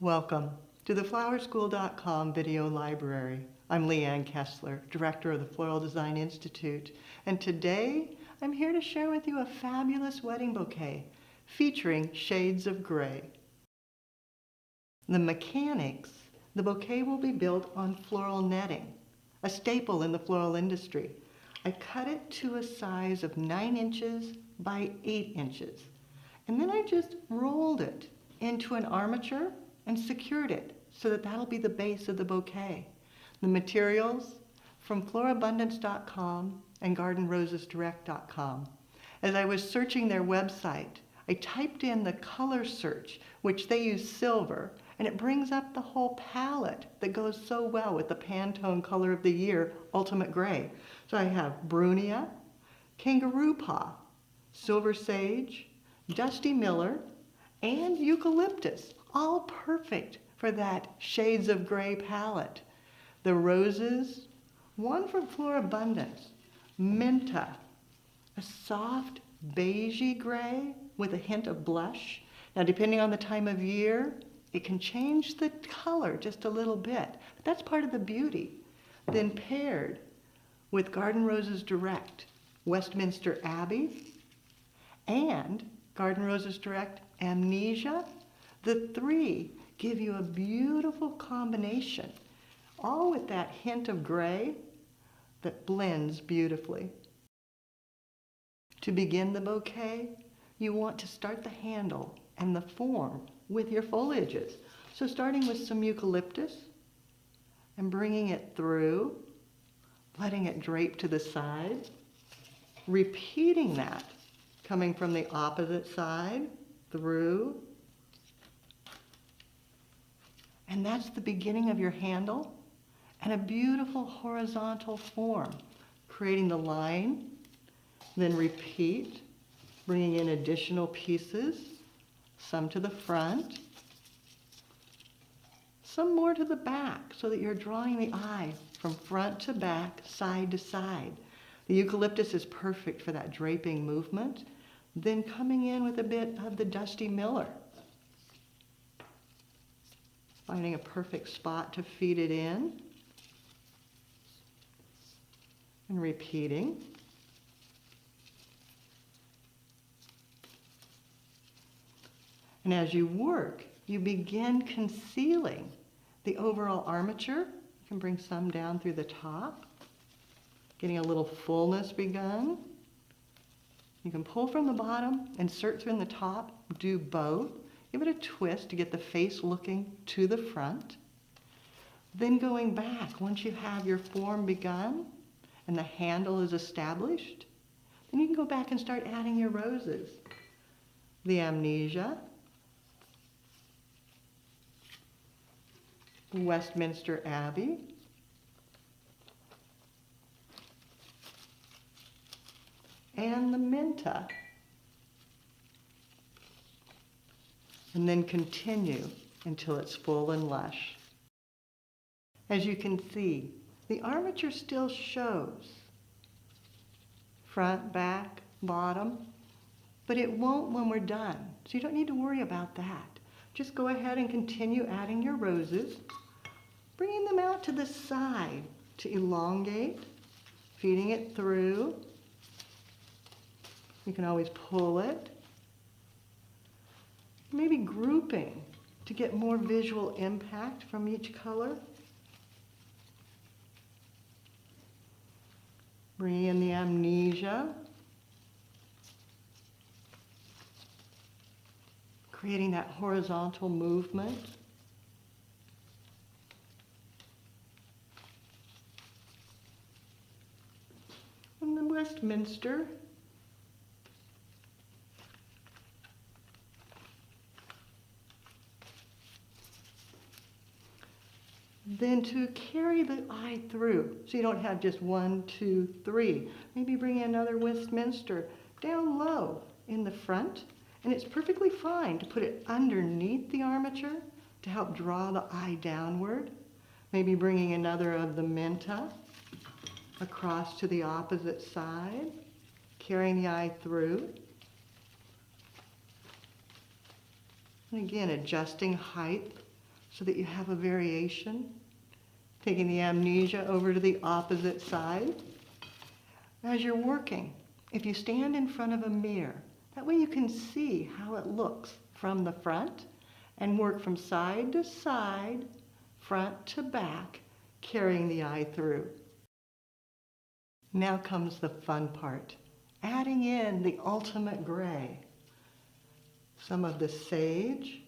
Welcome to the flowerschool.com video library. I'm Leanne Kessler, director of the Floral Design Institute, and today I'm here to share with you a fabulous wedding bouquet featuring shades of gray. The mechanics: the bouquet will be built on floral netting, a staple in the floral industry. I cut it to a size of 9 inches by 8 inches, and then I just rolled it into an armature and secured it so that that'll be the base of the bouquet. The materials from florabundance.com and gardenrosesdirect.com. As I was searching their website, I typed in the color search, which they use silver, and it brings up the whole palette that goes so well with the Pantone color of the year, Ultimate Gray. So I have Brunia, Kangaroo Paw, Silver Sage, Dusty Miller, and Eucalyptus, all perfect for that shades of gray palette. The roses, one from Florabundance, Menta, a soft beigey gray with a hint of blush. Now, depending on the time of year, it can change the color just a little bit, but that's part of the beauty. Then paired with Garden Roses Direct, Westminster Abbey, and Garden Roses Direct Amnesia. The three give you a beautiful combination, all with that hint of gray that blends beautifully. To begin the bouquet, you want to start the handle and the form with your foliages. So starting with some eucalyptus and bringing it through, letting it drape to the side, repeating that, coming from the opposite side, through. And that's the beginning of your handle and a beautiful horizontal form, creating the line, then repeat, bringing in additional pieces, some to the front, some more to the back, so that you're drawing the eye from front to back, side to side. The eucalyptus is perfect for that draping movement. Then coming in with a bit of the Dusty Miller, finding a perfect spot to feed it in, and repeating. And as you work, you begin concealing the overall armature. You can bring some down through the top, getting a little fullness begun. You can pull from the bottom, insert through in the top, do both. Give it a twist to get the face looking to the front. Then going back, once you have your form begun and the handle is established, then you can go back and start adding your roses. The Amnesia, Westminster Abbey, and the Menta. And then continue until it's full and lush. As you can see, the armature still shows front, back, bottom, but it won't when we're done. So you don't need to worry about that. Just go ahead and continue adding your roses, bringing them out to the side to elongate, feeding it through. You can always pull it. Maybe grouping to get more visual impact from each color. Bringing in the Amnesia. Creating that horizontal movement. And the Westminster. Then to carry the eye through, so you don't have just 1, 2, 3. Maybe bring another Westminster down low in the front, and it's perfectly fine to put it underneath the armature to help draw the eye downward. Maybe bringing another of the Menta across to the opposite side, carrying the eye through. And again, adjusting height so that you have a variation. Taking the amnesia over to the opposite side. As you're working, if you stand in front of a mirror, that way you can see how it looks from the front and work from side to side, front to back, carrying the eye through. Now comes the fun part, adding in the ultimate gray. Some of the sage.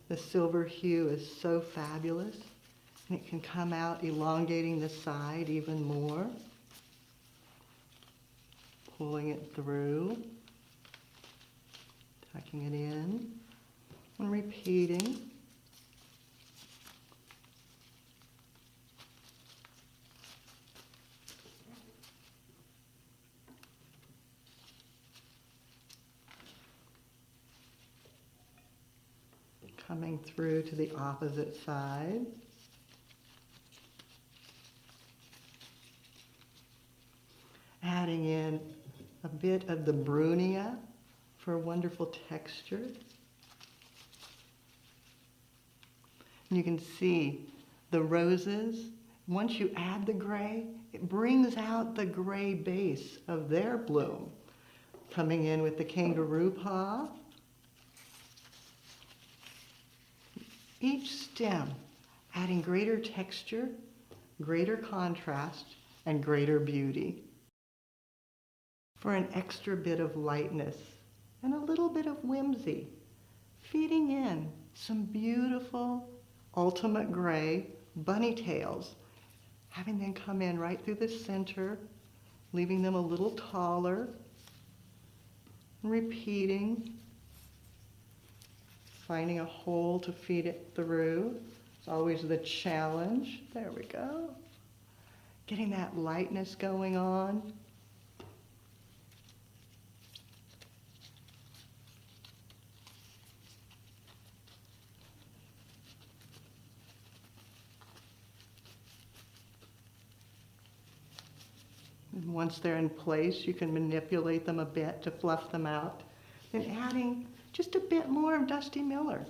The silver hue is so fabulous, and it can come out elongating the side even more. Pulling it through, tucking it in, and repeating. Coming through to the opposite side. Adding in a bit of the brunia for a wonderful texture. And you can see the roses, once you add the gray, it brings out the gray base of their bloom. Coming in with the kangaroo paw. Each stem adding greater texture, greater contrast, and greater beauty. For an extra bit of lightness and a little bit of whimsy, feeding in some beautiful ultimate gray bunny tails, having them come in right through the center, leaving them a little taller, repeating, finding a hole to feed it through. It's always the challenge. There we go. Getting that lightness going on. And once they're in place, you can manipulate them a bit to fluff them out. Then adding just a bit more of Dusty Miller,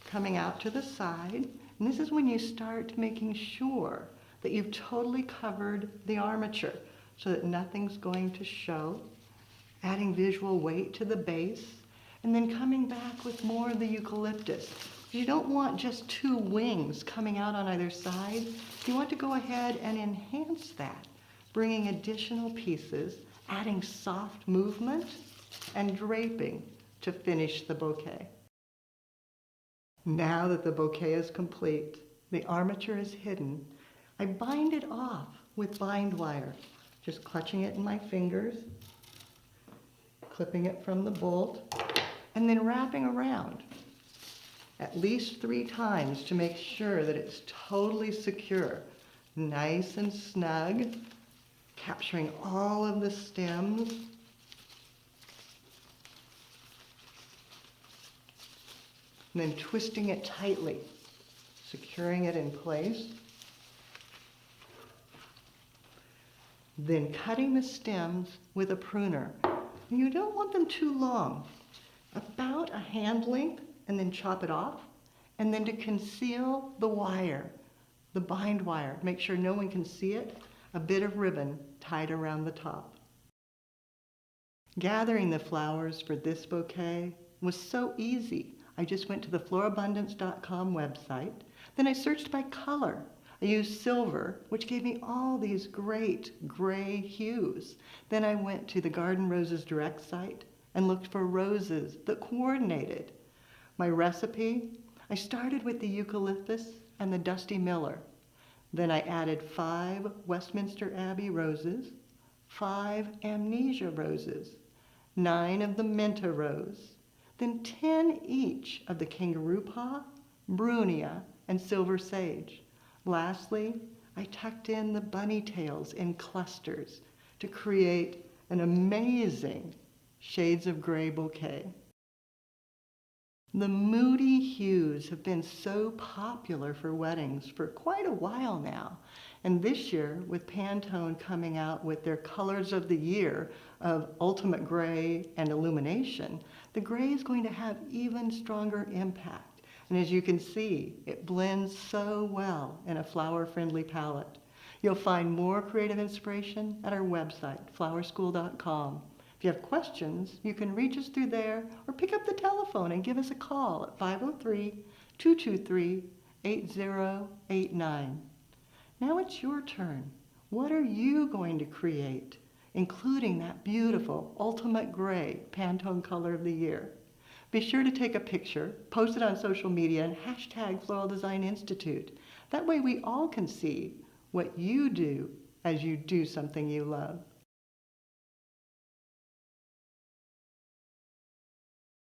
coming out to the side. And this is when you start making sure that you've totally covered the armature so that nothing's going to show. Adding visual weight to the base, and then coming back with more of the eucalyptus. You don't want just two wings coming out on either side. You want to go ahead and enhance that, bringing additional pieces, adding soft movement, and draping to finish the bouquet. Now that the bouquet is complete, the armature is hidden, I bind it off with bind wire, just clutching it in my fingers, clipping it from the bolt, and then wrapping around at least 3 times to make sure that it's totally secure, nice and snug, capturing all of the stems. And then twisting it tightly, securing it in place. Then cutting the stems with a pruner. You don't want them too long, about a hand length, and then chop it off. And then to conceal the wire, the bind wire, make sure no one can see it, a bit of ribbon tied around the top. Gathering the flowers for this bouquet was so easy. I just went to the florabundance.com website. Then I searched by color. I used silver, which gave me all these great gray hues. Then I went to the Garden Roses Direct site and looked for roses that coordinated. My recipe, I started with the eucalyptus and the Dusty Miller. Then I added 5 Westminster Abbey roses, 5 Amnesia roses, 9 of the Menta rose, then 10 each of the kangaroo paw, brunia, and silver sage. Lastly, I tucked in the bunny tails in clusters to create an amazing shades of gray bouquet. The moody hues have been so popular for weddings for quite a while now. And this year, with Pantone coming out with their colors of the year of ultimate gray and illumination, the gray is going to have even stronger impact And as you can see, it blends so well in a flower-friendly palette. You'll find more creative inspiration at our website, flowerschool.com. If you have questions, you can reach us through there or pick up the telephone and give us a call at 503-223-8089. Now it's your turn. What are you going to create, including that beautiful ultimate gray Pantone color of the year? Be sure to take a picture, post it on social media, and hashtag Floral Design Institute. That way we all can see what you do as you do something you love.